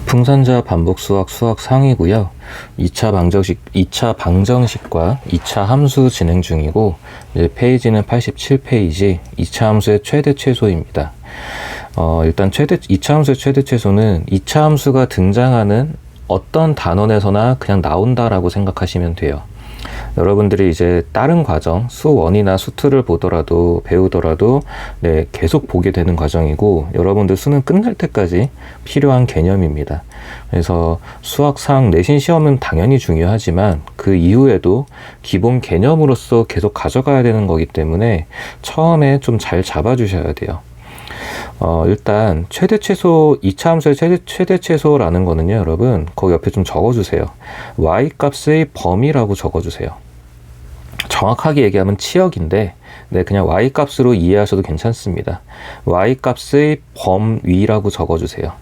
풍선자 반복 수학 수학 상이고요. 2차 방정식과 2차 함수 진행 중이고, 페이지는 87페이지, 2차 함수의 최대 최소입니다. 일단 2차 함수의 최대 최소는 2차 함수가 등장하는 어떤 단원에서나 그냥 나온다라고 생각하시면 돼요. 여러분들이 이제 다른 과정, 수1이나 수2를 배우더라도 계속 보게 되는 과정이고, 여러분들 수능 끝날 때까지 필요한 개념입니다. 그래서 수학상 내신 시험은 당연히 중요하지만 그 이후에도 기본 개념으로서 계속 가져가야 되는 거기 때문에 처음에 좀 잘 잡아주셔야 돼요. 일단 최대 최소, 2차 함수의 최대 최소라는 거는요, 여러분 거기 옆에 좀 적어주세요. y 값의 범위라고 적어주세요. 정확하게 얘기하면 치역인데, 그냥 y 값으로 이해하셔도 괜찮습니다. y 값의 범위라고 적어주세요.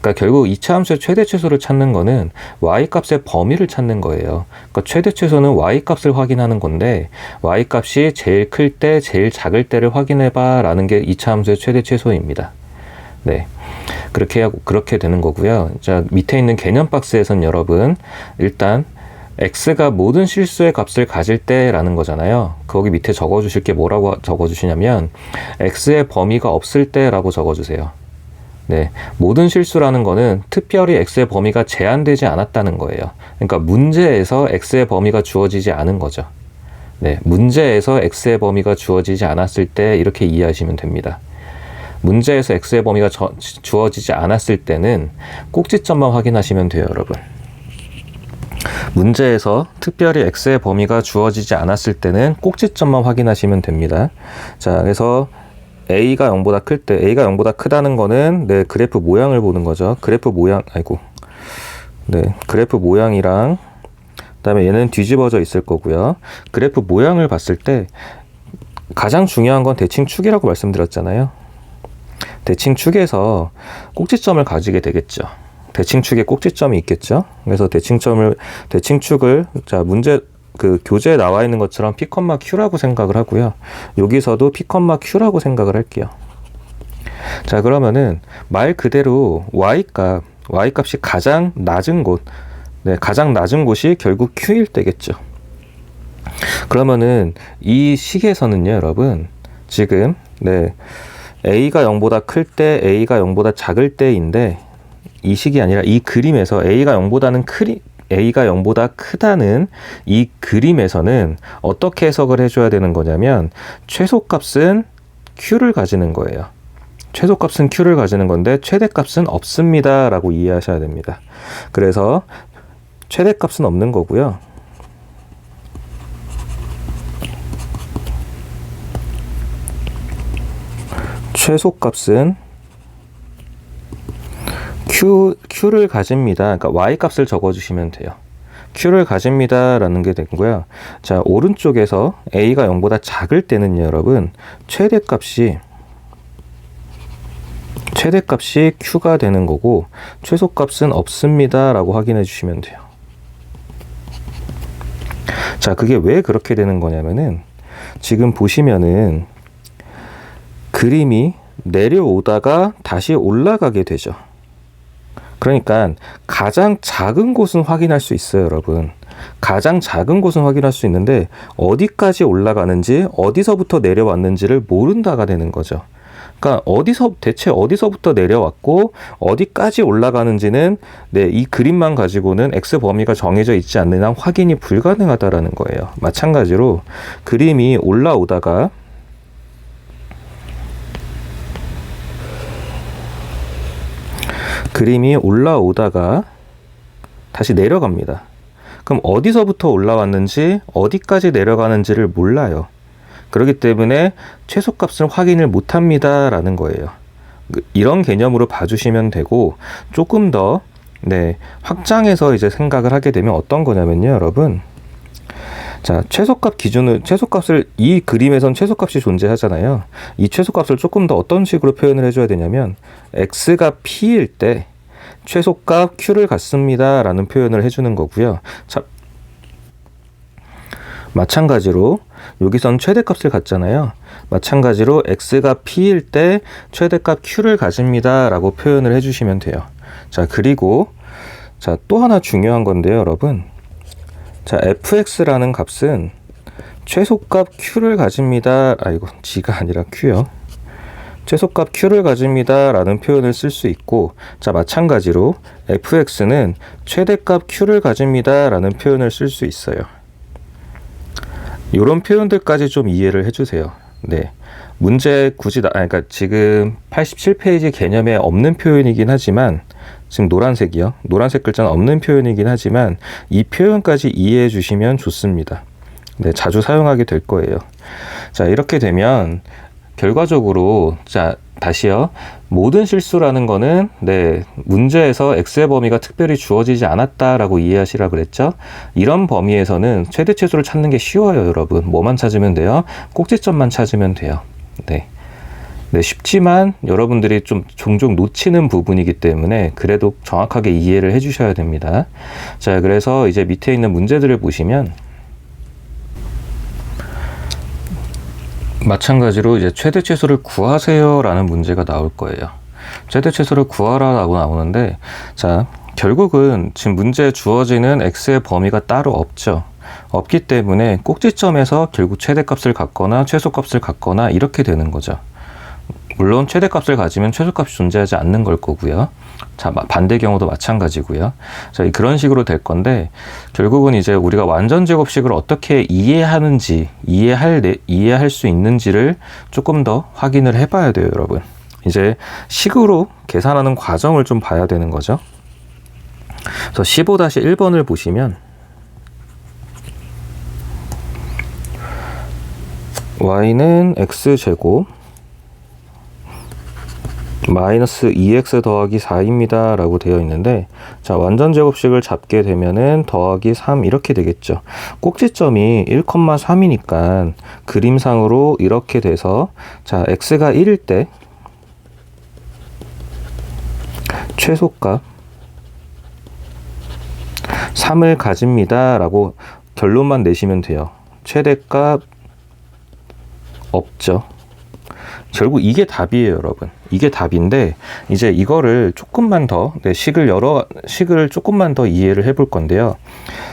그러니까 결국 2차 함수의 최대 최소를 찾는 거는 y 값의 범위를 찾는 거예요. 그러니까 최대 최소는 y 값을 확인하는 건데, y 값이 제일 클 때, 제일 작을 때를 확인해봐 라는 게 2차 함수의 최대 최소입니다. 그렇게 되는 거고요. 자, 밑에 있는 개념 박스에선 여러분, 일단 x가 모든 실수의 값을 가질 때라는 거잖아요. 거기 밑에 적어주실 게 뭐라고 적어주시냐면, x의 범위가 없을 때라고 적어주세요. 모든 실수라는 거는 특별히 x의 범위가 제한되지 않았다는 거예요. 그러니까 문제에서 x의 범위가 주어지지 않은 거죠. 문제에서 x의 범위가 주어지지 않았을 때 이렇게 이해하시면 됩니다. 문제에서 x의 범위가 주어지지 않았을 때는 꼭지점만 확인하시면 돼요, 여러분. 문제에서 특별히 x의 범위가 주어지지 않았을 때는 꼭지점만 확인하시면 됩니다. 자, 그래서 a가 0보다 클 때, a가 0보다 크다는 거는 그래프 모양을 보는 거죠. 그래프 모양이랑, 그다음에 얘는 뒤집어져 있을 거고요. 그래프 모양을 봤을 때 가장 중요한 건 대칭축이라고 말씀드렸잖아요. 대칭축에서 꼭지점을 가지게 되겠죠. 대칭축에 꼭지점이 있겠죠. 그래서 대칭축을, 자, 교재에 나와 있는 것처럼 P, Q라고 생각을 하고요. 여기서도 P, Q라고 생각을 할게요. 자, 그러면은 말 그대로 y 값이 가장 낮은 곳이 결국 Q일 때겠죠. 그러면은 이 식에서는요, 여러분, 지금 a가 0보다 클 때, a가 0보다 작을 때인데, 이 식이 아니라 이 그림에서 a가 0보다 크다는 이 그림에서는 어떻게 해석을 해줘야 되는 거냐면, 최소값은 Q를 가지는 거예요. 최소값은 Q를 가지는 건데 최대값은 없습니다 라고 이해하셔야 됩니다. 그래서 최대값은 없는 거고요. 최소값은 Q를 가집니다. 그러니까 y 값을 적어주시면 돼요. Q를 가집니다 라는 게 되고요. 자, 오른쪽에서 a가 0보다 작을 때는요, 여러분, 최대값이 Q가 되는 거고, 최소값은 없습니다 라고 확인해 주시면 돼요. 자, 그게 왜 그렇게 되는 거냐면은, 지금 보시면은 그림이 내려오다가 다시 올라가게 되죠. 그러니까 가장 작은 곳은 확인할 수 있어요, 여러분. 가장 작은 곳은 확인할 수 있는데 어디까지 올라가는지, 어디서부터 내려왔는지를 모른다가 되는 거죠. 그러니까 대체 어디서부터 내려왔고 어디까지 올라가는지는 이 그림만 가지고는 x 범위가 정해져 있지 않는 한 확인이 불가능하다라는 거예요. 마찬가지로 그림이 올라오다가 다시 내려갑니다. 그럼 어디서부터 올라왔는지 어디까지 내려가는지를 몰라요. 그렇기 때문에 최소값을 확인을 못합니다 라는 거예요. 이런 개념으로 봐주시면 되고, 조금 더 확장해서 이제 생각을 하게 되면 어떤 거냐면요, 여러분. 자, 최소값을, 이 그림에선 최소값이 존재하잖아요. 이 최소값을 조금 더 어떤 식으로 표현을 해줘야 되냐면, x가 p일 때 최소값 q를 갖습니다 라는 표현을 해주는 거고요. 자, 마찬가지로 여기선 최대값을 갖잖아요. 마찬가지로 x가 p일 때 최대값 q를 가집니다 라고 표현을 해주시면 돼요. 자, 그리고 자, 또 하나 중요한 건데요, 여러분. 자, fx라는 값은 최소값 q를 가집니다. 이거 g가 아니라 q요. 최소값 q를 가집니다 라는 표현을 쓸 수 있고, 자, 마찬가지로 fx는 최대값 q를 가집니다 라는 표현을 쓸 수 있어요. 이런 표현들까지 좀 이해를 해주세요. 네, 문제 굳이 그러니까 지금 87페이지 개념에 없는 표현이긴 하지만, 지금 노란색이요. 노란색 글자는 없는 표현이긴 하지만 이 표현까지 이해해 주시면 좋습니다. 네, 자주 사용하게 될 거예요. 자, 이렇게 되면 결과적으로, 자, 다시요. 모든 실수라는 거는, 네, 문제에서 x의 범위가 특별히 주어지지 않았다라고 이해하시라 그랬죠. 이런 범위에서는 최대 최소를 찾는 게 쉬워요, 여러분. 뭐만 찾으면 돼요? 꼭지점만 찾으면 돼요. 네. 네, 쉽지만 여러분들이 좀 종종 놓치는 부분이기 때문에 그래도 정확하게 이해를 해 주셔야 됩니다. 자, 그래서 이제 밑에 있는 문제들을 보시면 마찬가지로 이제 최대 최소를 구하세요 라는 문제가 나올 거예요. 최대 최소를 구하라 라고 나오는데, 자, 결국은 지금 문제에 주어지는 x의 범위가 따로 없죠. 없기 때문에 꼭지점에서 결국 최대값을 갖거나 최소값을 갖거나 이렇게 되는 거죠. 물론 최대값을 가지면 최소값이 존재하지 않는 걸 거고요. 자, 반대 경우도 마찬가지고요. 자, 그런 식으로 될 건데, 결국은 이제 우리가 완전 제곱식을 어떻게 이해하는지, 이해할 수 있는지를 조금 더 확인을 해봐야 돼요, 여러분. 이제 식으로 계산하는 과정을 좀 봐야 되는 거죠. 그래서 15-1번을 보시면 y는 x제곱 마이너스 2x 더하기 4입니다 라고 되어 있는데, 자, 완전 제곱식을 잡게 되면은 더하기 3 이렇게 되겠죠. 꼭지점이 1,3이니까 그림상으로 이렇게 돼서, 자, x가 1일 때 최소값 3을 가집니다 라고 결론만 내시면 돼요. 최대값 없죠. 결국 이게 답이에요, 여러분. 이게 답인데, 이제 이거를 조금만 더, 네, 식을 조금만 더 이해를 해볼 건데요.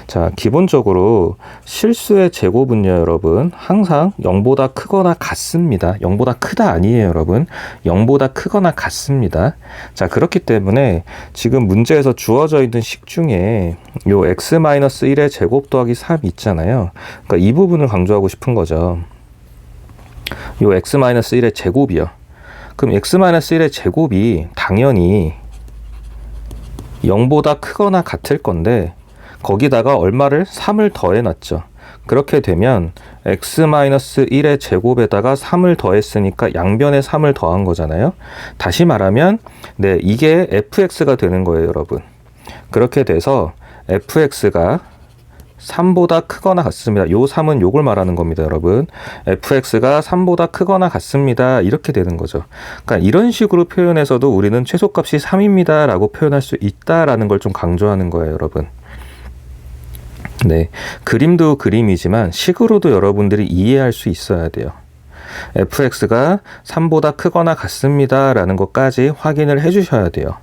자, 기본적으로 실수의 제곱은요, 여러분, 항상 0보다 크거나 같습니다. 0보다 크다 아니에요, 여러분. 0보다 크거나 같습니다. 자, 그렇기 때문에 지금 문제에서 주어져 있는 식 중에 요 x-1의 제곱 더하기 3 있잖아요. 그러니까 이 부분을 강조하고 싶은 거죠. 요 x-1의 제곱이요. 그럼 x-1의 제곱이 당연히 0보다 크거나 같을 건데, 거기다가 얼마를 3을 더해놨죠. 그렇게 되면 x-1의 제곱에다가 3을 더했으니까 양변에 3을 더한 거잖아요. 다시 말하면, 네, 이게 fx가 되는 거예요, 여러분. 그렇게 돼서 fx가 3보다 크거나 같습니다. 요 3은 요걸 말하는 겁니다, 여러분. fx가 3보다 크거나 같습니다. 이렇게 되는 거죠. 그러니까 이런 식으로 표현해서도 우리는 최소값이 3입니다 라고 표현할 수 있다라는 걸 좀 강조하는 거예요, 여러분. 네, 그림도 그림이지만 식으로도 여러분들이 이해할 수 있어야 돼요. fx가 3보다 크거나 같습니다 라는 것까지 확인을 해 주셔야 돼요.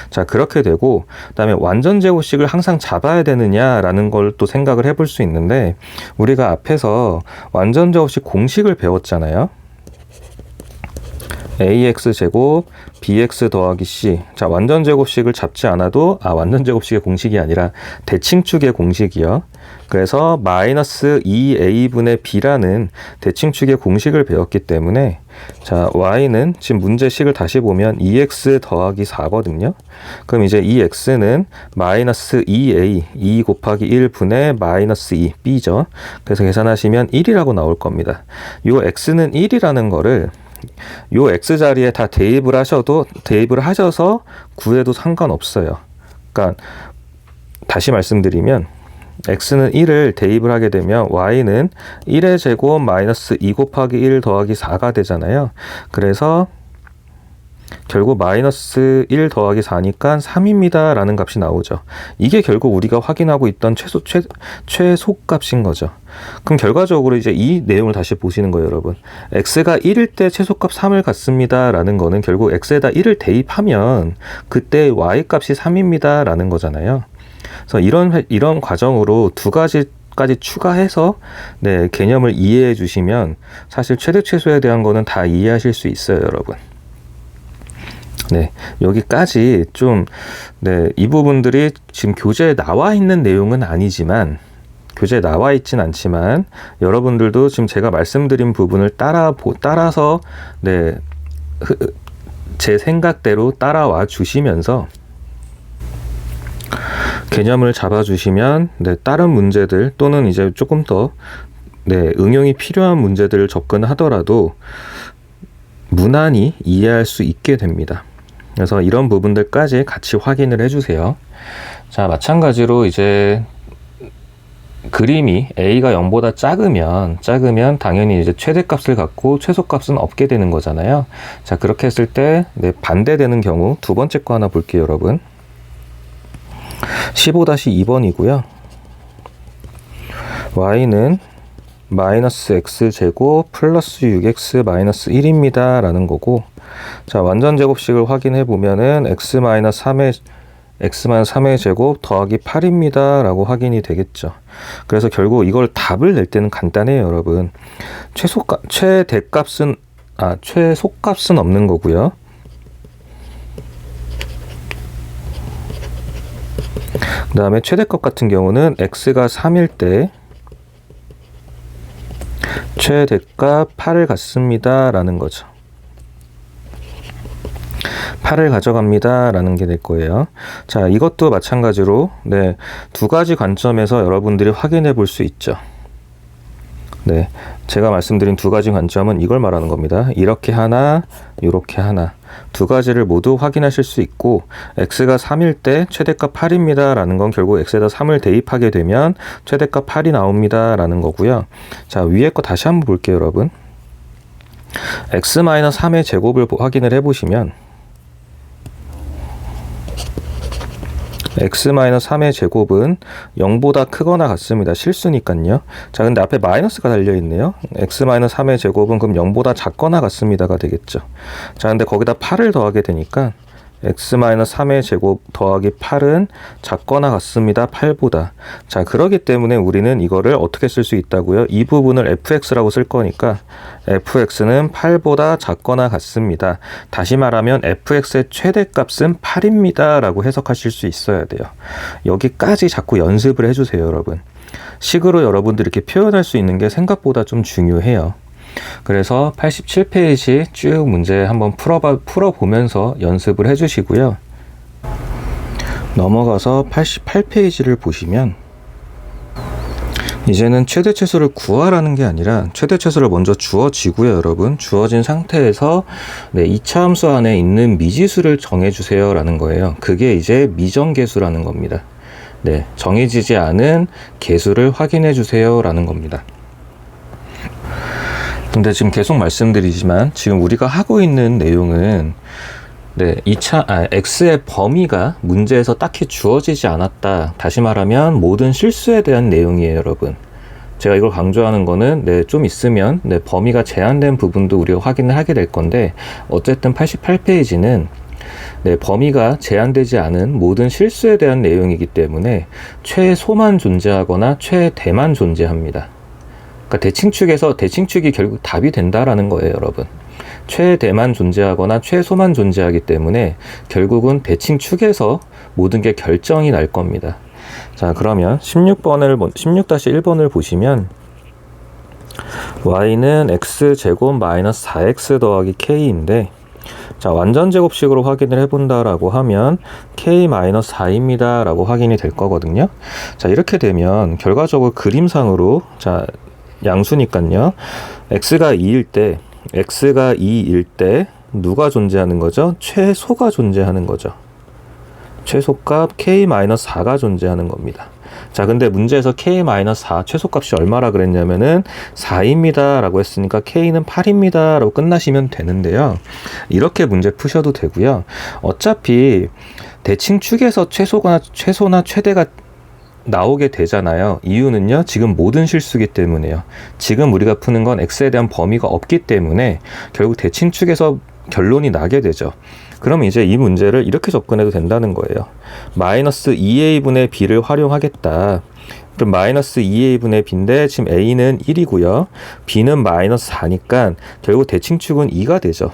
자, 그렇게 되고, 그 다음에 완전 제곱식을 항상 잡아야 되느냐라는 걸 또 생각을 해볼 수 있는데, 우리가 앞에서 완전 제곱식 공식을 배웠잖아요. ax제곱 bx 더하기 c. 자, 완전 제곱식을 잡지 않아도, 완전 제곱식의 공식이 아니라 대칭축의 공식이요. 그래서 마이너스 2a분의 b라는 대칭축의 공식을 배웠기 때문에, 자, y는 지금 문제식을 다시 보면 2x 더하기 4거든요. 그럼 이제 이 x는 마이너스 2a, 2 곱하기 1분의 마이너스 2, b죠. 그래서 계산하시면 1이라고 나올 겁니다. 요 x는 1이라는 거를 요 x 자리에 다 대입을 하셔서 구해도 상관없어요. 그러니까 다시 말씀드리면, x는 1을 대입을 하게 되면 y는 1의 제곱 마이너스 2 곱하기 1 더하기 4가 되잖아요. 그래서 결국 마이너스 1 더하기 4니까 3입니다 라는 값이 나오죠. 이게 결국 우리가 확인하고 있던 최소값인 거죠. 그럼 결과적으로 이제 이 내용을 다시 보시는 거예요, 여러분. x가 1일 때 최소값 3을 갖습니다 라는 거는 결국 x에다 1을 대입하면 그때 y값이 3입니다 라는 거잖아요. 그래서 이런 과정으로 두 가지까지 추가해서 네, 개념을 이해해 주시면 사실 최대 최소에 대한 거는 다 이해하실 수 있어요, 여러분. 네, 여기까지 좀, 네, 이 부분들이 지금 교재에 나와 있는 내용은 아니지만, 교재에 나와 있진 않지만, 여러분들도 지금 제가 말씀드린 부분을 따라서, 네, 제 생각대로 따라와 주시면서, 개념을 잡아주시면, 네, 다른 문제들 또는 이제 조금 더, 네, 응용이 필요한 문제들을 접근하더라도, 무난히 이해할 수 있게 됩니다. 그래서 이런 부분들까지 같이 확인을 해주세요. 자, 마찬가지로 이제 그림이 a가 0보다 작으면 당연히 이제 최대값을 갖고 최소값은 없게 되는 거잖아요. 자, 그렇게 했을 때 네, 반대되는 경우 두 번째 거 하나 볼게요, 여러분. 15-2번이고요. y는 마이너스 x제곱 플러스 6x 마이너스 1입니다 라는 거고, 자, 완전 제곱식을 확인해 보면은 x 마이너스 3의 제곱 더하기 8입니다 라고 확인이 되겠죠. 그래서 결국 이걸 답을 낼 때는 간단해요, 여러분. 최소값은 없는 거고요. 그 다음에 최대값 같은 경우는 x가 3일 때 최대값 8을 갖습니다 라는 거죠. 8을 가져갑니다 라는 게 될 거예요. 자, 이것도 마찬가지로 네, 두 가지 관점에서 여러분들이 확인해 볼 수 있죠. 네, 제가 말씀드린 두 가지 관점은 이걸 말하는 겁니다. 이렇게 하나, 이렇게 하나. 두 가지를 모두 확인하실 수 있고, x가 3일 때 최대값 8입니다 라는 건 결국 x에다 3을 대입하게 되면 최대값 8이 나옵니다 라는 거고요. 자, 위에 거 다시 한번 볼게요, 여러분. x-3의 제곱을 확인을 해보시면 x-3의 제곱은 0보다 크거나 같습니다. 실수니까요. 자, 근데 앞에 마이너스가 달려있네요. x-3의 제곱은 그럼 0보다 작거나 같습니다가 되겠죠. 자, 근데 거기다 8을 더하게 되니까 x-3의 제곱 더하기 8은 작거나 같습니다. 8보다. 자, 그러기 때문에 우리는 이거를 어떻게 쓸 수 있다고요? 이 부분을 fx라고 쓸 거니까 fx는 8보다 작거나 같습니다. 다시 말하면 fx의 최대값은 8입니다 라고 해석하실 수 있어야 돼요. 여기까지 자꾸 연습을 해주세요, 여러분. 식으로 여러분들이 이렇게 표현할 수 있는 게 생각보다 좀 중요해요. 그래서 87페이지 쭉 문제 한번 풀어보면서 연습을 해주시고요. 넘어가서 88페이지를 보시면 이제는 최대 최소를 구하라는 게 아니라 최대 최소를 먼저 주어지고요, 여러분. 주어진 상태에서 네, 2차 함수 안에 있는 미지수를 정해주세요 라는 거예요. 그게 이제 미정계수라는 겁니다. 네, 정해지지 않은 계수를 확인해 주세요 라는 겁니다. 근데 지금 계속 말씀드리지만 지금 우리가 하고 있는 내용은 네, x의 범위가 문제에서 딱히 주어지지 않았다. 다시 말하면 모든 실수에 대한 내용이에요, 여러분. 제가 이걸 강조하는 거는 네, 좀 있으면 네, 범위가 제한된 부분도 우리가 확인을 하게 될 건데, 어쨌든 88페이지는 네, 범위가 제한되지 않은 모든 실수에 대한 내용이기 때문에 최소만 존재하거나 최대만 존재합니다. 그러니까 대칭축이 결국 답이 된다라는 거예요, 여러분. 최대만 존재하거나 최소만 존재하기 때문에 결국은 대칭축에서 모든 게 결정이 날 겁니다. 자, 그러면 16-1번을 보시면 y는 x제곱 마이너스 4x 더하기 k인데, 자, 완전 제곱식으로 확인을 해본다라고 하면 k-4입니다 라고 확인이 될 거거든요. 자, 이렇게 되면 결과적으로 그림상으로, 자, 양수니까요, x가 2일 때 누가 존재하는 거죠? 최소가 존재하는 거죠. 최소값 k-4가 존재하는 겁니다. 자, 근데 문제에서 k-4 최소값이 얼마라 그랬냐면은 4입니다 라고 했으니까 k는 8입니다 라고 끝나시면 되는데요. 이렇게 문제 푸셔도 되고요. 어차피 대칭축에서 최소나 최대가 나오게 되잖아요. 이유는요, 지금 모든 실수기 때문에요. 지금 우리가 푸는 건 x에 대한 범위가 없기 때문에 결국 대칭축에서 결론이 나게 되죠. 그럼 이제 이 문제를 이렇게 접근해도 된다는 거예요. 마이너스 2a분의 b를 활용하겠다. 그럼 마이너스 2a분의 b인데 지금 a는 1이고요. b는 마이너스 4니까 결국 대칭축은 2가 되죠.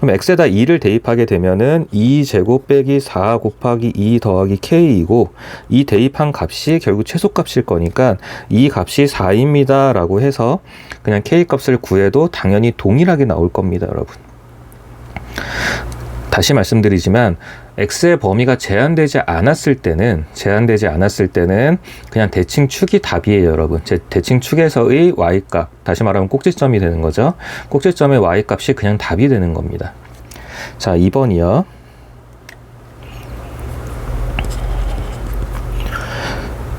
그럼 x에다 2를 대입하게 되면은 2제곱 빼기 4 곱하기 2 더하기 k이고, 이 대입한 값이 결국 최소값일 거니까 이 값이 4입니다 라고 해서 그냥 k 값을 구해도 당연히 동일하게 나올 겁니다, 여러분. 다시 말씀드리지만 x의 범위가 제한되지 않았을 때는 그냥 대칭축이 답이에요, 여러분. 대칭축에서의 y값, 다시 말하면 꼭지점이 되는 거죠. 꼭지점의 y값이 그냥 답이 되는 겁니다. 자, 2번이요.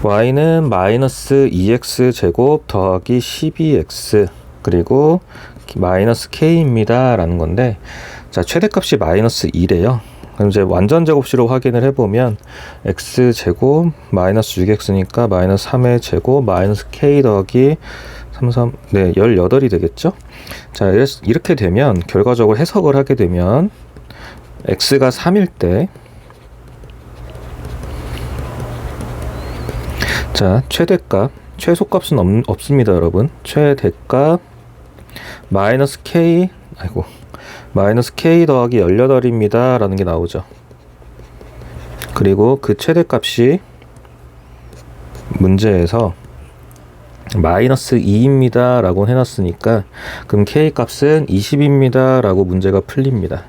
y는 마이너스 2x 제곱 더하기 12x 그리고 마이너스 k입니다 라는 건데, 자, 최대값이 마이너스 2래요. 그럼 이제 완전 제곱식으로 확인을 해보면 x제곱 마이너스 6x니까 마이너스 3의 제곱 마이너스 k 더하기 18이 되겠죠. 자, 이렇게 되면 결과적으로 해석을 하게 되면 x가 3일 때, 자, 최소값은 없습니다, 여러분. 최대값 마이너스 k 더하기 18입니다 라는 게 나오죠. 그리고 그 최대값이 문제에서 마이너스 2입니다 라고 해놨으니까 그럼 k 값은 20입니다 라고 문제가 풀립니다.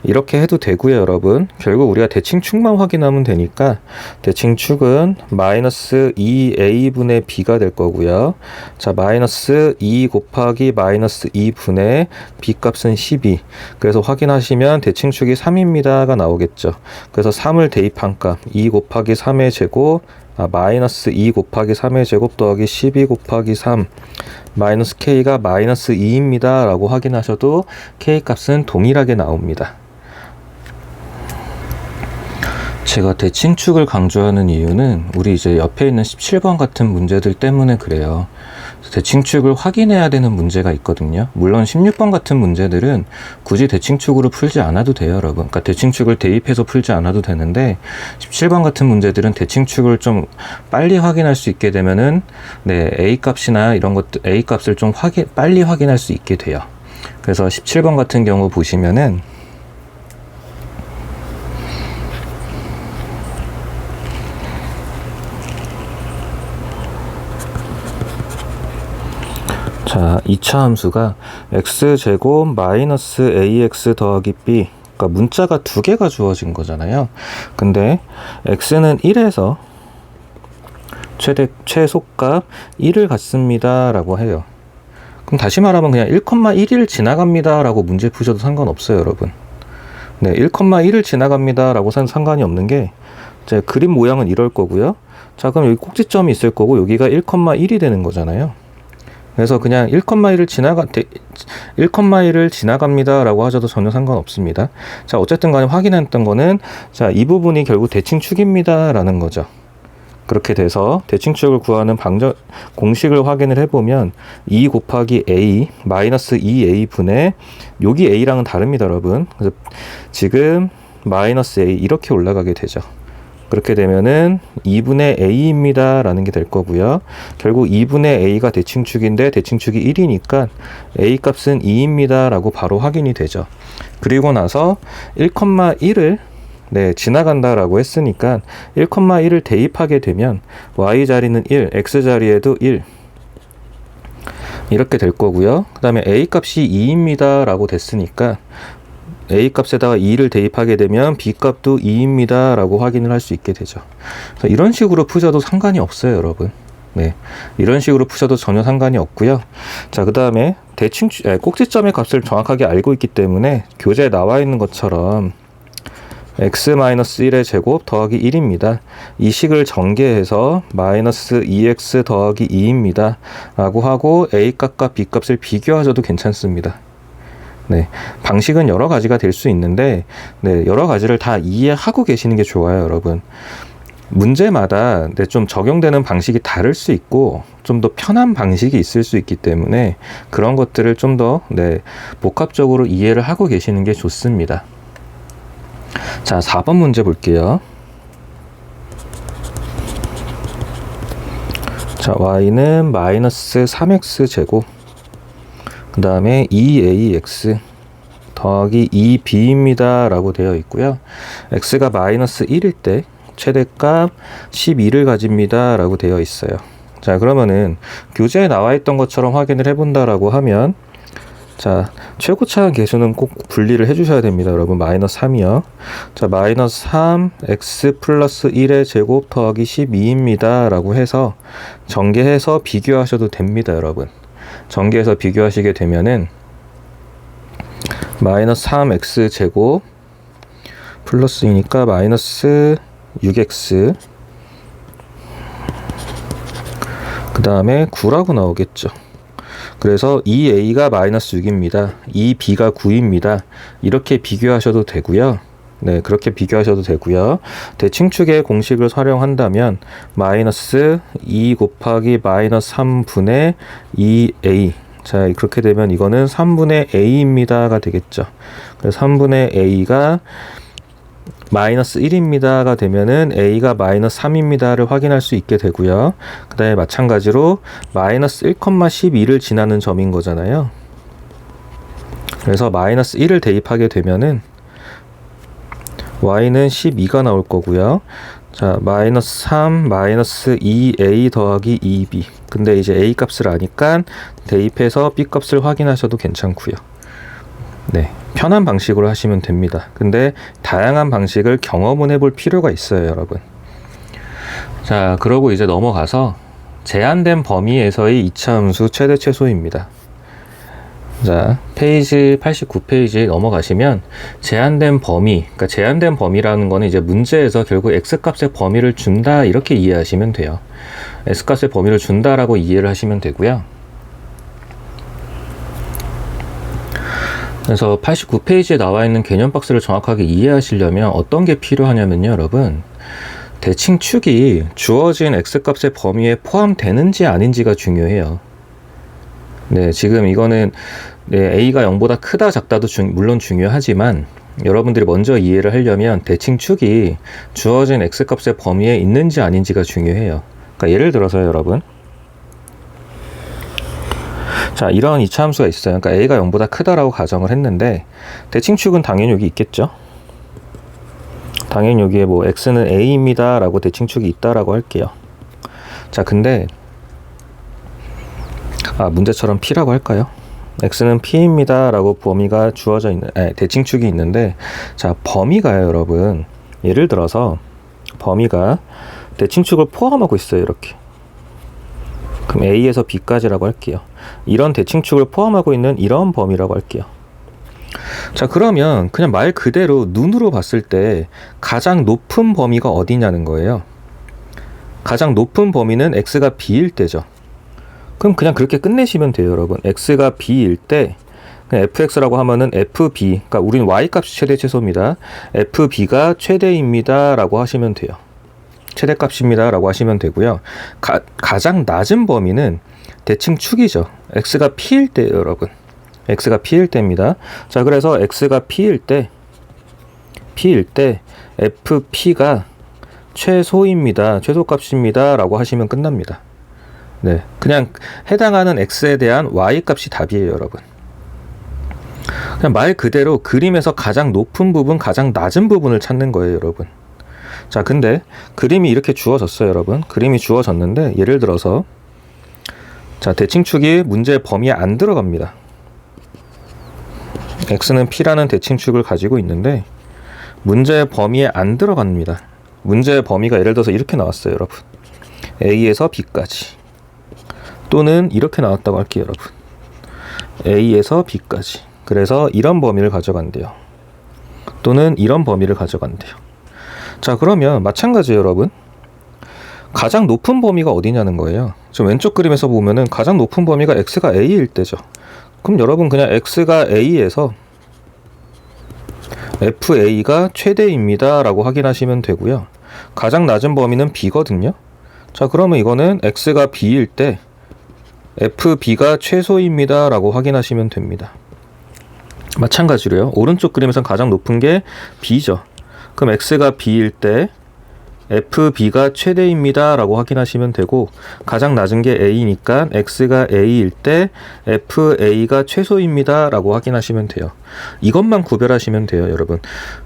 이렇게 해도 되고요, 여러분. 결국 우리가 대칭축만 확인하면 되니까 대칭축은 마이너스 2a분의 b가 될 거고요. 자, 마이너스 2 곱하기 마이너스 2분의 b 값은 12. 그래서 확인하시면 대칭축이 3입니다가 나오겠죠. 그래서 3을 대입한 값 2 곱하기 3의 제곱 마이너스 2 곱하기 3의 제곱 더하기 12 곱하기 3 마이너스 k가 마이너스 2입니다 라고 확인하셔도 k 값은 동일하게 나옵니다. 제가 대칭축을 강조하는 이유는 우리 이제 옆에 있는 17번 같은 문제들 때문에 그래요. 대칭축을 확인해야 되는 문제가 있거든요. 물론 16번 같은 문제들은 굳이 대칭축으로 풀지 않아도 돼요, 여러분. 그러니까 대칭축을 대입해서 풀지 않아도 되는데 17번 같은 문제들은 대칭축을 좀 빨리 확인할 수 있게 되면은 A 값이나 이런 것들 A 값을 좀 빨리 확인할 수 있게 돼요. 그래서 17번 같은 경우 보시면은 자, 2차 함수가 x제곱 마이너스 ax 더하기 b, 그러니까 문자가 두 개가 주어진 거잖아요. 근데 x는 1에서 최소값 1을 갖습니다 라고 해요. 그럼 다시 말하면 그냥 1,1을 지나갑니다 라고 문제 푸셔도 상관없어요, 여러분. 네, 1,1을 지나갑니다 라고 상관이 없는 게, 이제 그림 모양은 이럴 거고요. 자, 그럼 여기 꼭지점이 있을 거고 여기가 1,1이 되는 거잖아요. 그래서 그냥 1,1을 지나갑니다 라고 하셔도 전혀 상관없습니다. 자, 어쨌든 간에 확인했던 거는, 자, 이 부분이 결국 대칭축입니다 라는 거죠. 그렇게 돼서 대칭축을 구하는 공식을 확인을 해보면 2 곱하기 a 마이너스 2a 분의, 여기 a랑은 다릅니다, 여러분. 그래서 지금 마이너스 a 이렇게 올라가게 되죠. 그렇게 되면은 2분의 a입니다 라는 게 될 거고요. 결국 2분의 a가 대칭축인데 대칭축이 1이니까 a 값은 2입니다 라고 바로 확인이 되죠. 그리고 나서 1,1을 지나간다 라고 했으니까 1,1을 대입하게 되면 y 자리는 1, x 자리에도 1 이렇게 될 거고요. 그 다음에 a 값이 2입니다 라고 됐으니까 a 값에다가 2를 대입하게 되면 b 값도 2입니다 라고 확인을 할 수 있게 되죠. 그래서 이런 식으로 푸셔도 상관이 없어요, 여러분. 네, 이런 식으로 푸셔도 전혀 상관이 없고요. 자, 그 다음에 꼭지점의 값을 정확하게 알고 있기 때문에 교재에 나와 있는 것처럼 x-1의 제곱 더하기 1입니다. 이 식을 전개해서 마이너스 2x 더하기 2입니다. 라고 하고 a값과 b값을 비교하셔도 괜찮습니다. 네, 방식은 여러 가지가 될 수 있는데 네, 여러 가지를 다 이해하고 계시는 게 좋아요, 여러분. 문제마다 네, 좀 적용되는 방식이 다를 수 있고 좀 더 편한 방식이 있을 수 있기 때문에 그런 것들을 좀 더 네, 복합적으로 이해를 하고 계시는 게 좋습니다. 자, 4번 문제 볼게요. 자, y는 마이너스 3x 제곱 그 다음에 2ax 더하기 2b입니다 라고 되어 있고요. x가 마이너스 1일 때 최대값 12를 가집니다 라고 되어 있어요. 자, 그러면은 교재에 나와 있던 것처럼 확인을 해본다라고 하면 자, 최고차항 계수는 꼭 분리를 해주셔야 됩니다, 여러분. 마이너스 3이요. 자, 마이너스 3 x 플러스 1의 제곱 더하기 12입니다 라고 해서 전개해서 비교하셔도 됩니다, 여러분. 전개해서 비교하시게 되면은 마이너스 3x 제곱 플러스이니까 마이너스 6x 그 다음에 9라고 나오겠죠. 그래서 2a가 마이너스 6입니다. 2b가 9입니다. 이렇게 비교하셔도 되고요. 네, 그렇게 비교하셔도 되고요. 대칭축의 공식을 활용한다면 마이너스 2 곱하기 마이너스 3분의 2a 자, 그렇게 되면 이거는 3분의 a입니다가 되겠죠. 그래서 3분의 a가 마이너스 1입니다가 되면은 a가 마이너스 3입니다를 확인할 수 있게 되고요. 그 다음에 마찬가지로 마이너스 1,12를 지나는 점인 거잖아요. 그래서 마이너스 1을 대입하게 되면은 y는 12가 나올 거고요. 자, 마이너스 3 마이너스 2a 더하기 2b 근데 이제 a 값을 아니까 대입해서 b 값을 확인하셔도 괜찮고요. 네, 편한 방식으로 하시면 됩니다. 근데 다양한 방식을 경험은 해볼 필요가 있어요, 여러분. 자, 그러고 이제 넘어가서 제한된 범위에서의 2차 함수 최대 최소입니다. 자, 페이지 89페이지에 넘어가시면 제한된 범위, 그러니까 제한된 범위라는 거는 이제 문제에서 결국 x값의 범위를 준다 이렇게 이해하시면 돼요. x값의 범위를 준다라고 이해를 하시면 되고요. 그래서 89페이지에 나와 있는 개념 박스를 정확하게 이해하시려면 어떤 게 필요하냐면요, 여러분. 대칭축이 주어진 x값의 범위에 포함되는지 아닌지가 중요해요. 네, 지금 이거는 네, a가 0보다 크다 작다도 물론 중요하지만 여러분들이 먼저 이해를 하려면 대칭축이 주어진 x값의 범위에 있는지 아닌지가 중요해요. 그러니까 예를 들어서요, 여러분. 자, 이런 2차 함수가 있어요. 그러니까 a가 0보다 크다라고 가정을 했는데 대칭축은 당연히 여기 있겠죠. 당연히 여기에 뭐 x는 a입니다 라고 대칭축이 있다라고 할게요. 자, 근데 문제처럼 p라고 할까요? x는 p입니다 라고 범위가 주어져 있는 대칭축이 있는데 자, 범위가요, 여러분. 예를 들어서 범위가 대칭축을 포함하고 있어요, 이렇게. 그럼 a에서 b까지라고 할게요. 이런 대칭축을 포함하고 있는 이런 범위라고 할게요. 자, 그러면 그냥 말 그대로 눈으로 봤을 때 가장 높은 범위가 어디냐는 거예요. 가장 높은 범위는 x가 b일 때죠. 그럼 그냥 그렇게 끝내시면 돼요, 여러분. x가 b일 때 그냥 fx라고 하면은 fb, 그러니까 우리는 y값이 최대 최소입니다. fb가 최대입니다 라고 하시면 돼요. 최대값입니다 라고 하시면 되고요. 가장 낮은 범위는 대칭축이죠. x가 p일 때예요, 여러분. x가 p일 때입니다. 자, 그래서 x가 p일 때 fp가 최소입니다. 최소값입니다 라고 하시면 끝납니다. 네, 그냥 해당하는 x에 대한 y값이 답이에요, 여러분. 그냥 말 그대로 그림에서 가장 높은 부분, 가장 낮은 부분을 찾는 거예요, 여러분. 자, 근데 그림이 이렇게 주어졌어요, 여러분. 그림이 주어졌는데 예를 들어서 자, 대칭축이 문제의 범위에 안 들어갑니다. x는 p라는 대칭축을 가지고 있는데 문제의 범위에 안 들어갑니다. 문제의 범위가 예를 들어서 이렇게 나왔어요, 여러분. a에서 b까지 또는 이렇게 나왔다고 할게요, 여러분. a에서 b까지. 그래서 이런 범위를 가져간대요. 또는 이런 범위를 가져간대요. 자, 그러면 마찬가지예요, 여러분. 가장 높은 범위가 어디냐는 거예요. 지금 왼쪽 그림에서 보면은 가장 높은 범위가 x가 a일 때죠. 그럼 여러분 그냥 x가 a에서 fa가 최대입니다 라고 확인하시면 되고요. 가장 낮은 범위는 b거든요. 자, 그러면 이거는 x가 b일 때 fb가 최소입니다 라고 확인하시면 됩니다. 마찬가지로요. 오른쪽 그림에선 가장 높은 게 b죠. 그럼 x가 b일 때 fb가 최대입니다 라고 확인하시면 되고, 가장 낮은 게 a니까 x가 a일 때 fa가 최소입니다 라고 확인하시면 돼요. 이것만 구별하시면 돼요, 여러분.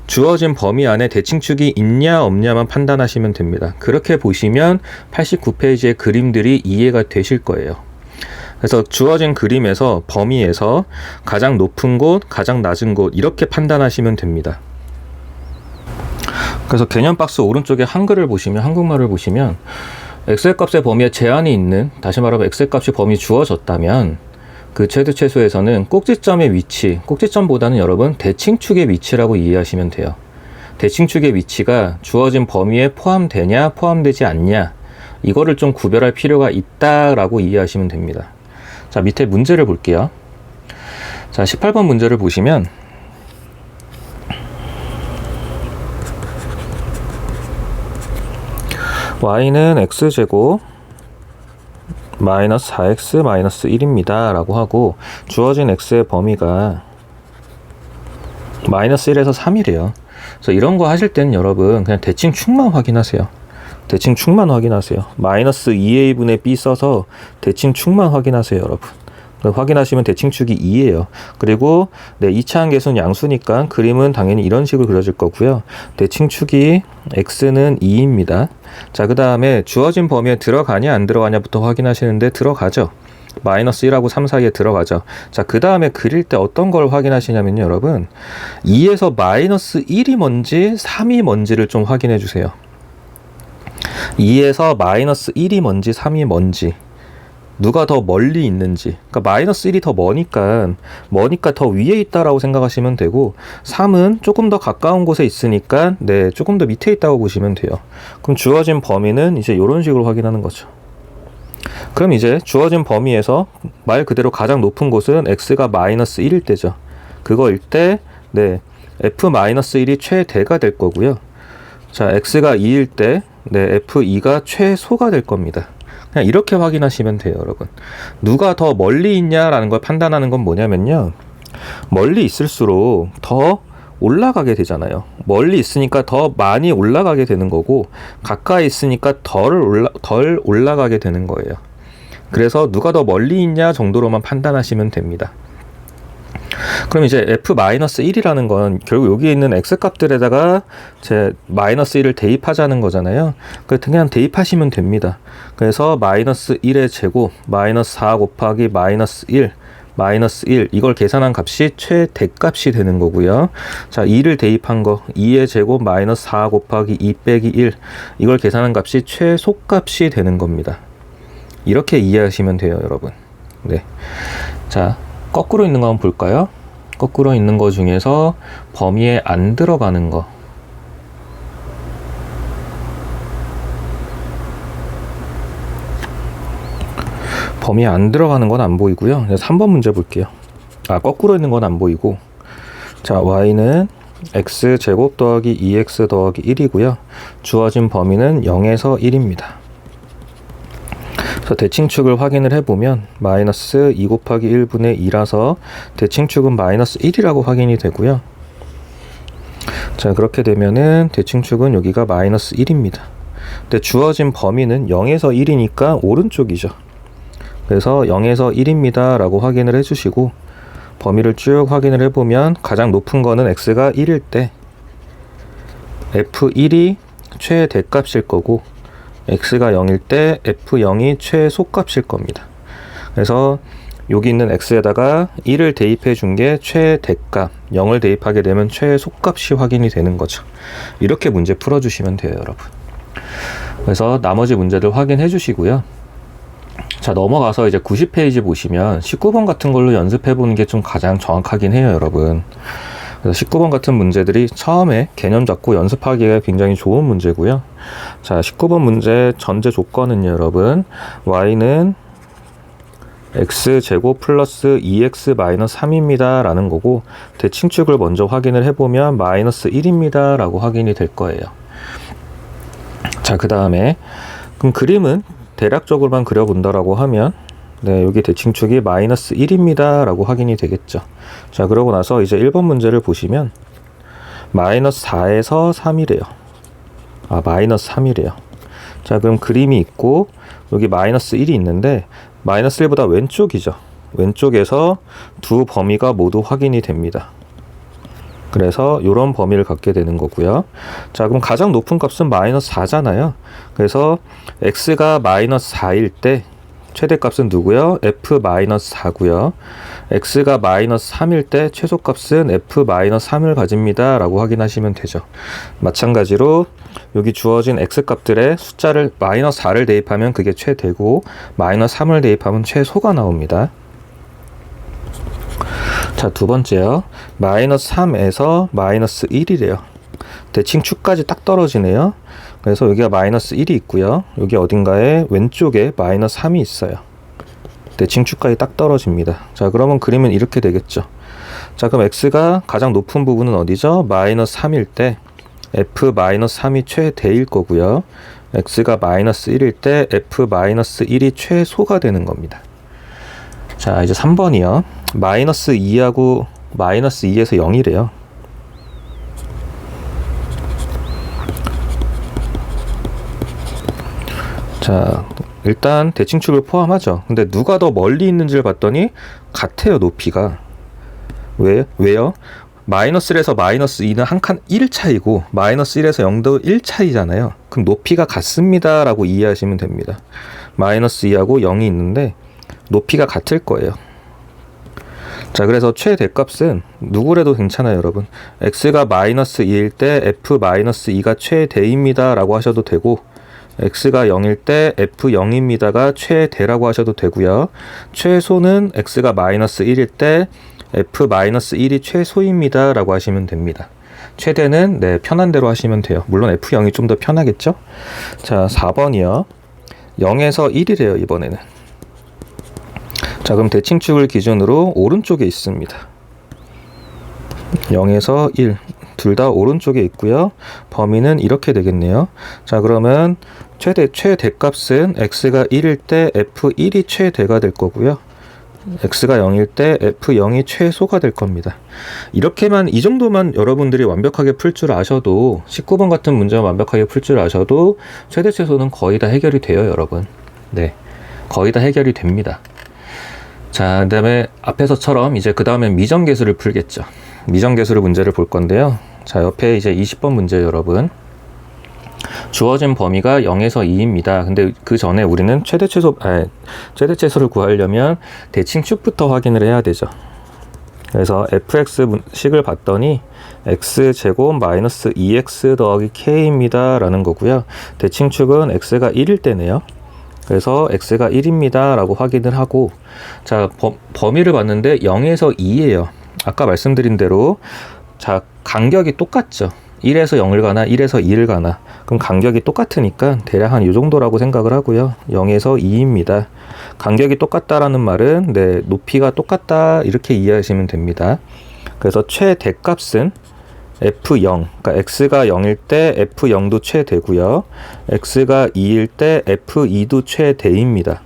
주어진 범위 안에 대칭축이 있냐 없냐만 판단하시면 됩니다. 그렇게 보시면 89페이지의 그림들이 이해가 되실 거예요. 그래서 주어진 그림에서 범위에서 가장 높은 곳, 가장 낮은 곳 이렇게 판단하시면 됩니다. 그래서 개념 박스 오른쪽에 한글을 보시면, 한국말을 보시면 x의 값의 범위에 제한이 있는, 다시 말하면 x의 값이 범위 주어졌다면 그 최대 최소에서는 꼭지점의 위치, 꼭지점보다는 여러분 대칭축의 위치라고 이해하시면 돼요. 대칭축의 위치가 주어진 범위에 포함되냐 포함되지 않냐, 이거를 좀 구별할 필요가 있다라고 이해하시면 됩니다. 자, 밑에 문제를 볼게요. 자, 18번 문제를 보시면 y는 x제곱 마이너스 4x 마이너스 1입니다 라고 하고, 주어진 x의 범위가 마이너스 1에서 3이래요. 그래서 이런 거 하실 때는 여러분 그냥 대칭축만 확인하세요. 대칭축만 확인하세요. 마이너스 2a분의 b 써서 대칭축만 확인하세요, 여러분. 확인하시면 대칭축이 2예요. 그리고 2차 함계수는 양수니까 그림은 당연히 이런 식으로 그려질 거고요. 대칭축이 x는 2입니다. 자, 그 다음에 주어진 범위에 들어가냐 안 들어가냐부터 확인하시는데 들어가죠. 마이너스 1하고 3 사이에 들어가죠. 자, 그 다음에 그릴 때 어떤 걸 확인하시냐면요, 여러분 2에서 마이너스 1이 뭔지 3이 뭔지를 좀 확인해 주세요. 2에서 마이너스 1이 뭔지 3이 뭔지, 누가 더 멀리 있는지. 그러니까 마이너스 1이 더 머니까 더 위에 있다라고 생각하시면 되고, 3은 조금 더 가까운 곳에 있으니까 조금 더 밑에 있다고 보시면 돼요. 그럼 주어진 범위는 이제 이런 식으로 확인하는 거죠. 그럼 이제 주어진 범위에서 말 그대로 가장 높은 곳은 x가 마이너스 1일 때죠. 그거일 때 f-1이 최대가 될 거고요. 자, x가 2일 때 f2가 최소가 될 겁니다. 그냥 이렇게 확인하시면 돼요, 여러분. 누가 더 멀리 있냐라는 걸 판단하는 건 뭐냐면요, 멀리 있을수록 더 올라가게 되잖아요. 멀리 있으니까 더 많이 올라가게 되는 거고, 가까이 있으니까 덜 올라가게 되는 거예요. 그래서 누가 더 멀리 있냐 정도로만 판단하시면 됩니다. 그럼 이제 f-1이라는 건 결국 여기 있는 x값들에다가 제 마이너스 1을 대입하자는 거잖아요. 그냥 대입하시면 됩니다. 그래서 마이너스 1의 제곱 마이너스 4 곱하기 마이너스 1 이걸 계산한 값이 최대값이 되는 거고요. 자, 2를 대입한 거 2의 제곱 마이너스 4 곱하기 2 빼기 1 이걸 계산한 값이 최소값이 되는 겁니다. 이렇게 이해하시면 돼요, 여러분. 자, 거꾸로 있는 거 한번 볼까요? 거꾸로 있는 거 중에서 범위에 안 들어가는 거. 범위에 안 들어가는 건 안 보이고요. 3번 문제 볼게요. 거꾸로 있는 건 안 보이고. 자, y는 x제곱 더하기 2x 더하기 1이고요. 주어진 범위는 0에서 1입니다. 그래서 대칭축을 확인을 해보면 마이너스 2 곱하기 1분의 2라서 대칭축은 마이너스 1이라고 확인이 되고요. 자, 그렇게 되면은 대칭축은 여기가 마이너스 1입니다. 근데 주어진 범위는 0에서 1이니까 오른쪽이죠. 그래서 0에서 1입니다 라고 확인을 해주시고, 범위를 쭉 확인을 해보면 가장 높은 거는 x가 1일 때 f1이 최대값일 거고, x가 0일 때 f0이 최소값일 겁니다. 그래서 여기 있는 x에다가 1을 대입해 준 게 최대값, 0을 대입하게 되면 최소값이 확인이 되는 거죠. 이렇게 문제 풀어주시면 돼요, 여러분. 그래서 나머지 문제들 확인해 주시고요. 자, 넘어가서 이제 90페이지 보시면 19번 같은 걸로 연습해 보는 게 좀 가장 정확하긴 해요, 여러분. 그래서 19번 같은 문제들이 처음에 개념 잡고 연습하기가 굉장히 좋은 문제고요. 자, 19번 문제 전제 조건은 여러분, y는 x제곱 플러스 2x 마이너스 3입니다 라는 거고, 대칭축을 먼저 확인을 해보면 마이너스 1입니다 라고 확인이 될 거예요. 자, 그 다음에 그럼 그림은 대략적으로만 그려본다라고 하면, 네, 여기 대칭축이 마이너스 1입니다 라고 확인이 되겠죠. 자, 그러고 나서 이제 1번 문제를 보시면 마이너스 4에서 3이래요. 마이너스 3이래요. 자, 그럼 그림이 있고 여기 마이너스 1이 있는데 마이너스 1보다 왼쪽이죠. 왼쪽에서 두 범위가 모두 확인이 됩니다. 그래서 이런 범위를 갖게 되는 거고요. 자, 그럼 가장 높은 값은 마이너스 4잖아요. 그래서 x가 마이너스 4일 때 최대값은 누구요? f-4고요. x가 마이너스 3일 때 최소값은 f-3을 가집니다 라고 확인하시면 되죠. 마찬가지로 여기 주어진 x값들의 숫자를 마이너스 4를 대입하면 그게 최대고, 마이너스 3을 대입하면 최소가 나옵니다. 자, 두 번째요. 마이너스 3에서 마이너스 1이래요. 대칭축까지 딱 떨어지네요. 그래서 여기가 마이너스 1이 있고요. 여기 어딘가에 왼쪽에 마이너스 3이 있어요. 대칭축까지 딱 떨어집니다. 자, 그러면 그림은 이렇게 되겠죠. 자, 그럼 x가 가장 높은 부분은 어디죠? 마이너스 3일 때 f-3이 최대일 거고요. x가 마이너스 1일 때 f-1이 최소가 되는 겁니다. 자, 이제 3번이요. 마이너스 2하고 마이너스 2에서 0이래요. 자, 일단 대칭축을 포함하죠. 근데 누가 더 멀리 있는지를 봤더니 같아요, 높이가. 왜요? 마이너스 1에서 마이너스 2는 한 칸 1 차이고 마이너스 1에서 0도 1 차이잖아요. 그럼 높이가 같습니다 라고 이해하시면 됩니다. 마이너스 2하고 0이 있는데 높이가 같을 거예요. 자, 그래서 최대값은 누구래도 괜찮아요, 여러분. x가 마이너스 2일 때 f-2가 최대입니다 라고 하셔도 되고, x가 0일 때 f0입니다가 최대라고 하셔도 되고요. 최소는 x가 마이너스 1일 때 f-1이 최소입니다 라고 하시면 됩니다. 최대는 네, 편한 대로 하시면 돼요. 물론 f0이 좀 더 편하겠죠. 자, 4번이요. 0에서 1이래요, 이번에는. 자, 그럼 대칭축을 기준으로 오른쪽에 있습니다. 0에서 1. 둘 다 오른쪽에 있고요. 범위는 이렇게 되겠네요. 자, 그러면 최대값은 x가 1일 때 f1이 최대가 될 거고요. x가 0일 때 f0이 최소가 될 겁니다. 이렇게만, 이 정도만 여러분들이 완벽하게 풀 줄 아셔도, 19번 같은 문제만 완벽하게 풀 줄 아셔도 최대 최소는 거의 다 해결이 돼요, 여러분. 네, 거의 다 해결이 됩니다. 자, 그 다음에 앞에서처럼 이제 그 다음에 미정계수를 풀겠죠. 미정계수를 문제를 볼 건데요. 자, 옆에 이제 20번 문제 여러분. 주어진 범위가 0에서 2입니다. 근데 그 전에 우리는 최대최소를 구하려면 대칭축부터 확인을 해야 되죠. 그래서 fx식을 봤더니 x제곱 마이너스 2x 더하기 k입니다 라는 거고요. 대칭축은 x가 1일 때네요. 그래서 x가 1입니다 라고 확인을 하고, 자, 범위를 봤는데 0에서 2예요. 아까 말씀드린 대로, 자, 간격이 똑같죠. 1에서 0을 가나 1에서 2를 가나, 그럼 간격이 똑같으니까 대략 한 이 정도라고 생각을 하고요. 0에서 2입니다. 간격이 똑같다라는 말은 네, 높이가 똑같다 이렇게 이해하시면 됩니다. 그래서 최대값은 f0, 그러니까 x가 0일 때 f0도 최대고요. x가 2일 때 f2도 최대입니다.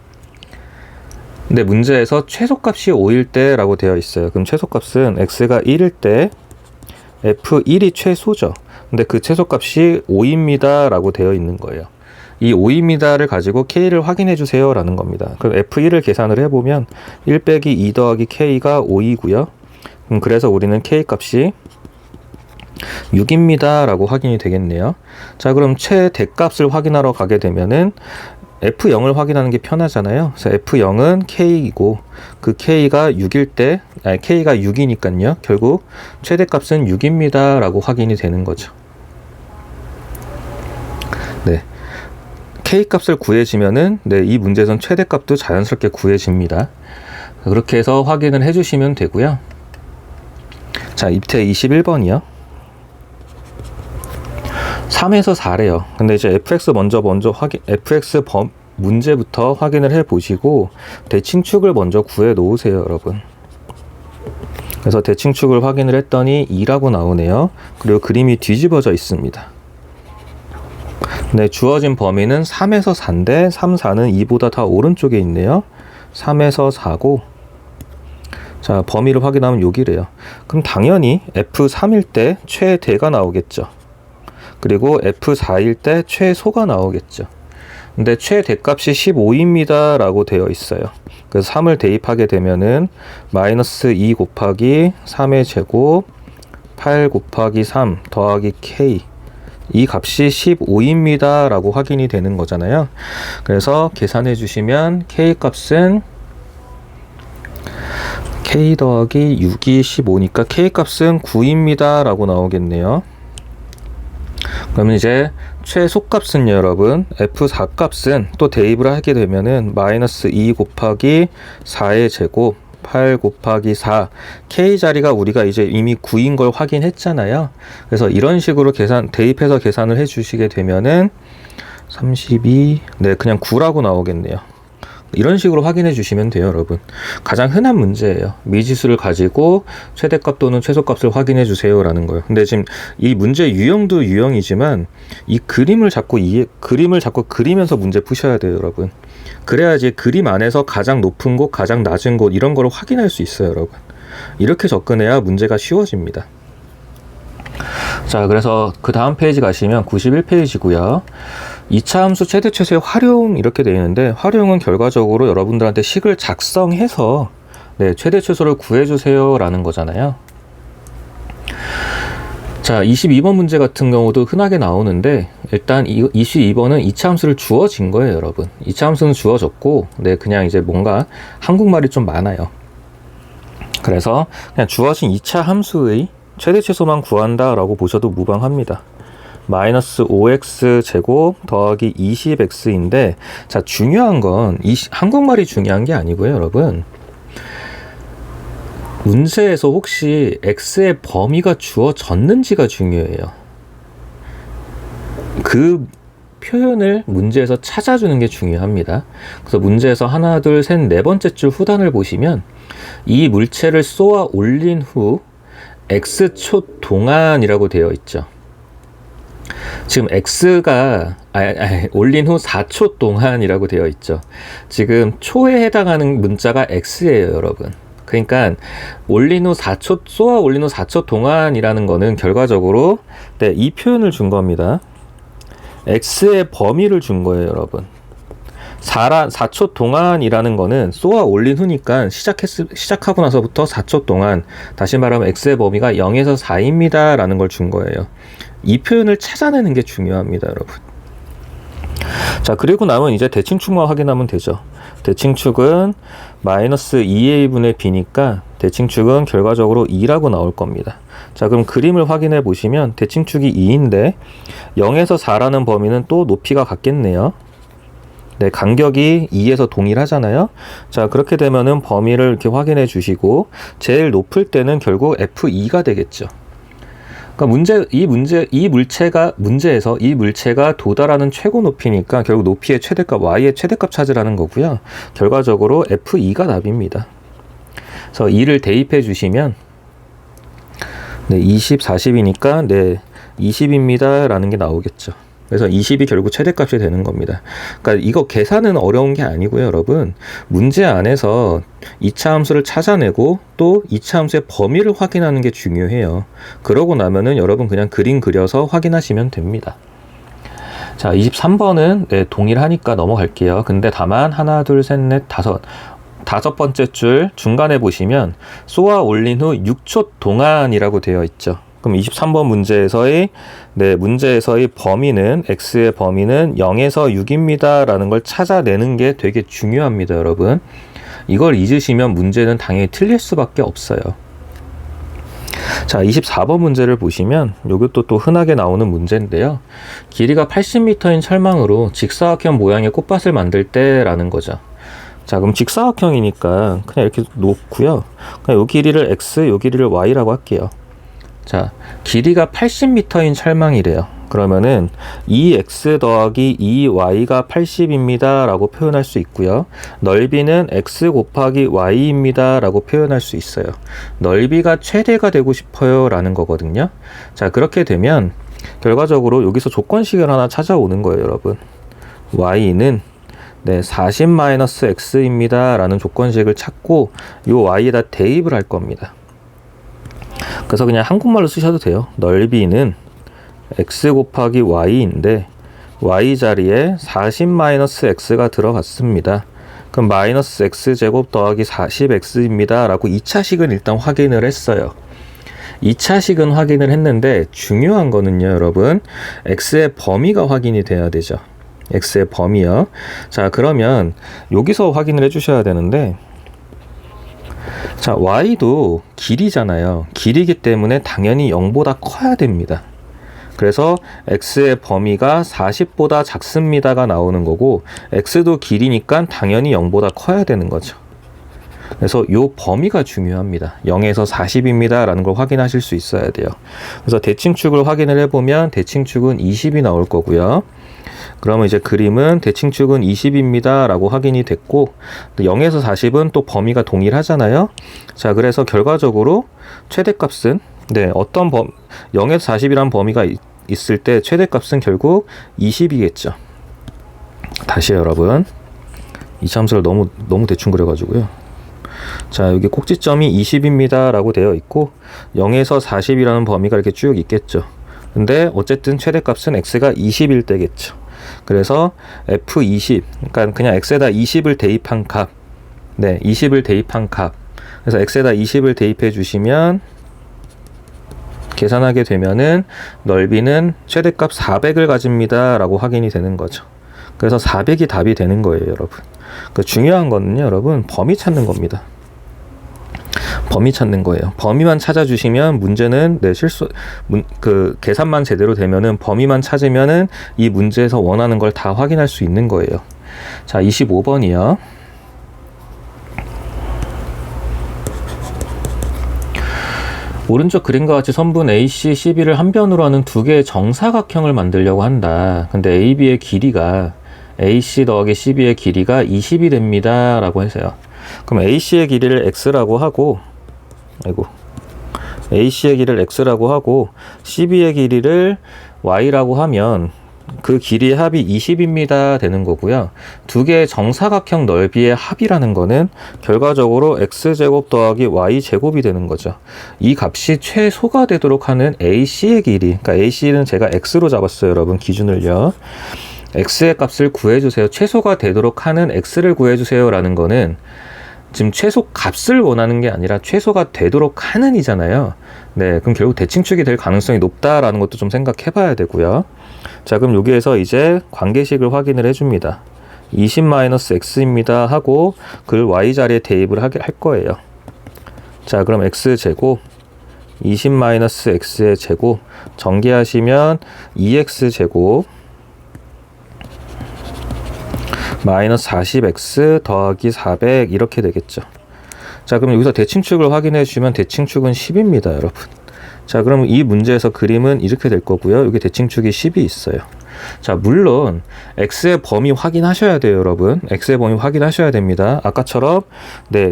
근데 문제에서 최소값이 5일 때라고 되어 있어요. 그럼 최소값은 x가 1일 때 f1이 최소죠. 근데 그 최소값이 5입니다 라고 되어 있는 거예요. 이 5입니다를 가지고 k를 확인해 주세요 라는 겁니다. 그럼 f1을 계산을 해보면 1 빼기 2 더하기 k가 5이고요. 그래서 우리는 k 값이 6입니다 라고 확인이 되겠네요. 자, 그럼 최대값을 확인하러 가게 되면은 f0을 확인하는 게 편하잖아요. 그래서 f0은 k이고, 그 k가 6일 때, k가 6이니까요. 결국 최대값은 6입니다 라고 확인이 되는 거죠. 네, k값을 구해지면은 네, 이 문제에선 최대값도 자연스럽게 구해집니다. 그렇게 해서 확인을 해주시면 되고요. 자, 밑에 21번이요. 3에서 4래요. 근데 이제 fx 먼저 확인, fx 문제부터 확인을 해 보시고 대칭축을 먼저 구해 놓으세요, 여러분. 그래서 대칭축을 확인을 했더니 2라고 나오네요. 그리고 그림이 뒤집어져 있습니다. 네, 주어진 범위는 3에서 4인데 3, 4는 2보다 다 오른쪽에 있네요. 3에서 4고, 자, 범위를 확인하면 여기래요. 그럼 당연히 F3일 때 최대가 나오겠죠. 그리고 F4일 때 최소가 나오겠죠. 근데 최대값이 15입니다 라고 되어 있어요. 그래서 3을 대입하게 되면은 마이너스 2 곱하기 3의 제곱 8 곱하기 3 더하기 K, 이 값이 15입니다 라고 확인이 되는 거잖아요. 그래서 계산해 주시면 K 값은 K 더하기 6이 15니까 K 값은 9입니다 라고 나오겠네요. 그러면 이제 최소값은 여러분 F4 값은 또 대입을 하게 되면은 마이너스 2 곱하기 4의 제곱 8 곱하기 4, K 자리가 우리가 이제 이미 9인 걸 확인했잖아요. 그래서 이런 식으로 대입해서 계산을 해 주시게 되면은 32, 네, 그냥 9라고 나오겠네요. 이런 식으로 확인해 주시면 돼요, 여러분. 가장 흔한 문제예요. 미지수를 가지고 최대값 또는 최소값을 확인해 주세요 라는 거예요. 근데 지금 이 문제 유형도 유형이지만 이 그림을 자꾸 그리면서 문제 푸셔야 돼요, 여러분. 그래야지 그림 안에서 가장 높은 곳, 가장 낮은 곳 이런 걸 확인할 수 있어요, 여러분. 이렇게 접근해야 문제가 쉬워집니다. 자, 그래서 그 다음 페이지 가시면 91페이지고요. 2차 함수 최대 최소의 활용 이렇게 되어 있는데, 활용은 결과적으로 여러분들한테 식을 작성해서 네, 최대 최소를 구해주세요 라는 거잖아요. 자, 22번 문제 같은 경우도 흔하게 나오는데, 일단 22번은 2차 함수를 주어진 거예요, 여러분. 2차 함수는 주어졌고, 네, 그냥 이제 뭔가 한국말이 좀 많아요. 그래서 그냥 주어진 2차 함수의 최대 최소만 구한다 라고 보셔도 무방합니다. 마이너스 5x 제곱 더하기 20x인데, 자, 중요한 건 한국말이 중요한 게 아니고요, 여러분. 문제에서 혹시 x의 범위가 주어졌는지가 중요해요. 그 표현을 문제에서 찾아주는 게 중요합니다. 그래서 문제에서 하나, 둘, 셋, 네 번째 줄 후단을 보시면 이 물체를 쏘아 올린 후 x초 동안이라고 되어 있죠. 지금 x가 올린 후 4초 동안이라고 되어 있죠. 지금 초에 해당하는 문자가 x예요, 여러분. 그러니까 쏘아 올린 후 4초 동안이라는 거는 결과적으로 네, 이 표현을 준 겁니다. x의 범위를 준 거예요, 여러분. 4초 동안이라는 거는 쏘아 올린 후니까 시작하고 나서부터 4초 동안, 다시 말하면 x의 범위가 0에서 4입니다 라는 걸 준 거예요. 이 표현을 찾아내는 게 중요합니다, 여러분. 자, 그리고 나면 이제 대칭축만 확인하면 되죠. 대칭축은 마이너스 2a분의 b니까 대칭축은 결과적으로 2라고 나올 겁니다. 자, 그럼 그림을 확인해 보시면 대칭축이 2인데 0에서 4라는 범위는 또 높이가 같겠네요. 네, 간격이 2에서 동일하잖아요. 자, 그렇게 되면은 범위를 이렇게 확인해 주시고, 제일 높을 때는 결국 F2가 되겠죠. 그러니까 문제에서 이 물체가 도달하는 최고 높이니까 결국 높이의 최대값, y의 최대값 찾으라는 거고요. 결과적으로 F2가 답입니다. 그래서 2를 대입해 주시면, 네, 20, 40이니까, 네, 20입니다. 라는 게 나오겠죠. 그래서 20이 결국 최대값이 되는 겁니다. 그러니까 이거 계산은 어려운 게 아니고요, 여러분. 문제 안에서 2차 함수를 찾아내고 또 2차 함수의 범위를 확인하는 게 중요해요. 그러고 나면은 여러분 그냥 그림 그려서 확인하시면 됩니다. 자, 23번은 네, 동일하니까 넘어갈게요. 근데 다만 하나, 둘, 셋, 넷, 다섯 번째 줄 중간에 보시면 쏘아 올린 후 6초 동안이라고 되어 있죠. 그럼 23번 문제에서의 범위는, x의 범위는 0에서 6입니다 라는 걸 찾아내는 게 되게 중요합니다, 여러분. 이걸 잊으시면 문제는 당연히 틀릴 수밖에 없어요. 자, 24번 문제를 보시면 이것도 또 흔하게 나오는 문제인데요. 길이가 80m인 철망으로 직사각형 모양의 꽃밭을 만들 때라는 거죠. 자, 그럼 직사각형이니까 그냥 이렇게 놓고요. 그냥 요 길이를 x, 요 길이를 y라고 할게요. 자, 길이가 80m인 찰망이래요. 그러면은 2x 더하기 2y가 80입니다 라고 표현할 수 있고요. 넓이는 x 곱하기 y입니다 라고 표현할 수 있어요. 넓이가 최대가 되고 싶어요 라는 거거든요. 자, 그렇게 되면 결과적으로 여기서 조건식을 하나 찾아오는 거예요, 여러분. y는 40-x입니다 라는 조건식을 찾고 요 y에다 대입을 할 겁니다. 그래서 그냥 한국말로 쓰셔도 돼요. 넓이는 x 곱하기 y인데 y 자리에 40-x가 들어갔습니다. 그럼 마이너스 x제곱 더하기 40x입니다 라고 2차식은 일단 확인을 했어요. 2차식은 확인을 했는데 중요한 거는요, 여러분, x의 범위가 확인이 돼야 되죠. x의 범위요. 자, 그러면 여기서 확인을 해 주셔야 되는데, 자, y도 길이잖아요. 길이기 때문에 당연히 0보다 커야 됩니다. 그래서 x의 범위가 40보다 작습니다가 나오는 거고, x도 길이니까 당연히 0보다 커야 되는 거죠. 그래서 요 범위가 중요합니다. 0에서 40입니다 라는 걸 확인하실 수 있어야 돼요. 그래서 대칭축을 확인을 해보면 대칭축은 20이 나올 거고요. 그러면 이제 그림은 대칭축은 20입니다 라고 확인이 됐고, 0에서 40은 또 범위가 동일하잖아요. 자, 그래서 결과적으로 최대값은 0에서 40이라는 범위가 있을 때 최대값은 결국 20이겠죠. 다시요, 여러분. 이 함수를 너무 대충 그려가지고요. 자, 여기 꼭지점이 20입니다 라고 되어 있고 0에서 40이라는 범위가 이렇게 쭉 있겠죠. 근데 어쨌든 최대값은 x가 20일 때겠죠. 그래서 f20, 그러니까 그냥 x에다 20을 대입한 값, 20을 대입한 값. 그래서 x에다 20을 대입해 주시면 계산하게 되면은 넓이는 최대값 400을 가집니다 라고 확인이 되는 거죠. 그래서 400이 답이 되는 거예요, 여러분. 그 중요한 거는요, 여러분, 범위 찾는 겁니다. 범위 찾는 거예요. 범위만 찾아주시면 문제는 계산만 제대로 되면은 범위만 찾으면은 이 문제에서 원하는 걸 다 확인할 수 있는 거예요. 자, 25번이요. 오른쪽 그림과 같이 선분 AC, CB를 한 변으로 하는 두 개의 정사각형을 만들려고 한다. 근데 AB의 길이가 AC 더하기 CB의 길이가 20이 됩니다 라고 해서요. 그럼 AC의 길이를 X라고 하고, AC의 길이를 X라고 하고 CB의 길이를 Y라고 하면 그 길이의 합이 20입니다 되는 거고요. 두 개의 정사각형 넓이의 합이라는 거는 결과적으로 X제곱 더하기 Y제곱이 되는 거죠. 이 값이 최소가 되도록 하는 AC의 길이, 그러니까 AC는 제가 X로 잡았어요, 여러분. 기준을요. x의 값을 구해주세요. 최소가 되도록 하는 x를 구해주세요 라는 거는 지금 최소 값을 원하는 게 아니라 최소가 되도록 하는 이잖아요. 그럼 결국 대칭축이 될 가능성이 높다라는 것도 좀 생각해 봐야 되고요. 자, 그럼 여기에서 이제 관계식을 확인을 해줍니다. 20-x입니다 하고 그걸 y자리에 대입을 할 거예요. 자, 그럼 x제곱 20-x의 제곱 전개하시면 2x제곱 마이너스 40x 더하기 400 이렇게 되겠죠. 자, 그럼 여기서 대칭축을 확인해 주시면 대칭축은 10입니다, 여러분. 자, 그럼 이 문제에서 그림은 이렇게 될 거고요. 여기 대칭축이 10이 있어요. 자, 물론 x의 범위 확인하셔야 돼요, 여러분. x의 범위 확인하셔야 됩니다. 아까처럼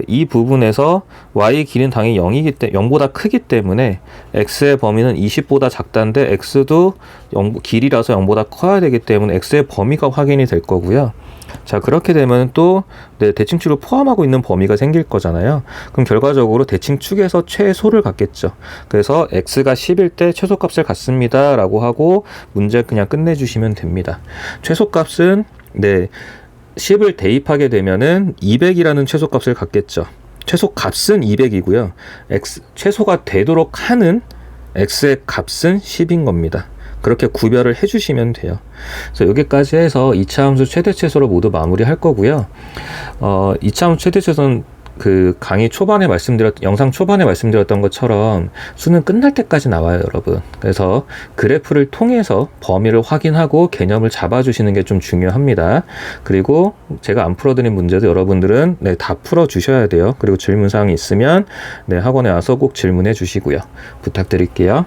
이 부분에서 y 길이는 당연히 0보다 크기 때문에 x의 범위는 20보다 작다는데 x도 길이라서 0보다 커야 되기 때문에 x의 범위가 확인이 될 거고요. 자, 그렇게 되면 또 대칭축을 포함하고 있는 범위가 생길 거잖아요. 그럼 결과적으로 대칭축에서 최소를 갖겠죠. 그래서 x가 10일 때 최소값을 갖습니다 라고 하고 문제 그냥 끝내주시면 됩니다. 최소값은 10을 대입하게 되면은 200이라는 최소값을 갖겠죠. 최소값은 200이고요. 최소가 되도록 하는 x의 값은 10인 겁니다. 그렇게 구별을 해주시면 돼요. 그래서 여기까지 해서 2차 함수 최대 최소를 모두 마무리할 거고요. 2차 함수 최대 최소는 그 강의 초반에 영상 초반에 말씀드렸던 것처럼 수능 끝날 때까지 나와요, 여러분. 그래서 그래프를 통해서 범위를 확인하고 개념을 잡아주시는 게 좀 중요합니다. 그리고 제가 안 풀어드린 문제도 여러분들은 네, 다 풀어주셔야 돼요. 그리고 질문사항이 있으면 네, 학원에 와서 꼭 질문해 주시고요. 부탁드릴게요.